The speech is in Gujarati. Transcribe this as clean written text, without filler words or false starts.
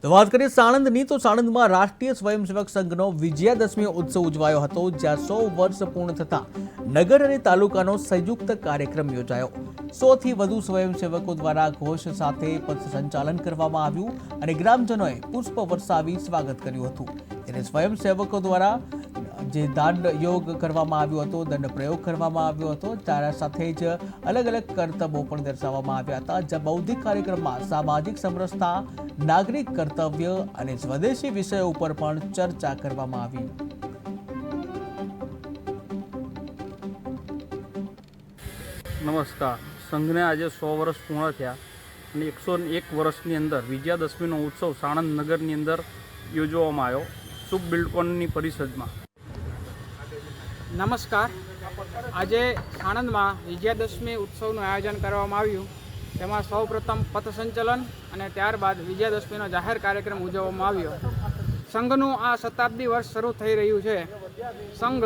તો વાત કરીએ સાણંદની, તો સાણંદમાં રાષ્ટ્રીય સ્વયંસેવક સંઘનો વિજયાદશમી ઉત્સવ ઉજવાયો હતો, જ્યાં 100 વર્ષ પૂર્ણ થતા નગર અને તાલુકાનો સંયુક્ત કાર્યક્રમ યોજાયો। 100 થી વધુ સ્વયંસેવકો દ્વારા ઘોષ સાથે પથ સંચાલન કરવામાં આવ્યું અને ગ્રામજનોએ પુષ્પ વર્ષાવી સ્વાગત કર્યું હતું। ત્યારે સ્વયંસેવકો દ્વારા જે દાંડ યોગ કરવામાં આવ્યો હતો, દંડ પ્રયોગ કરવામાં આવ્યો હતો, તેના સાથે જ અલગ અલગ કર્તવ્યો પણ દર્શાવવામાં આવ્યા હતા। જ્યાં બૌદ્ધિક કાર્યક્રમમાં સામાજિક સમરસતા, નાગરિક કર્તવ્ય અને સ્વદેશી વિષયો ઉપર પણ ચર્ચા કરવામાં આવી। નમસ્કાર। સંઘને આજે 100 વર્ષ પૂર્ણ થયા અને 101 વર્ષની અંદર વિજયાદશમીનો ઉત્સવ સાણંદ નગરની અંદર યોજવામાં આવ્યો શુભ બિલ્ડકોનની પરિષદમાં। નમસ્કાર। આજે સાણંદમાં વિજયાદશમી ઉત્સવનું આયોજન કરવામાં આવ્યું। તેમાં સૌપ્રથમ પથસંચલન અને ત્યારબાદ વિજયાદશમીનો જાહેર કાર્યક્રમ ઉજવવામાં આવ્યો। સંઘનું આ શતાબ્દી વર્ષ શરૂ થઈ રહ્યું છે। સંઘ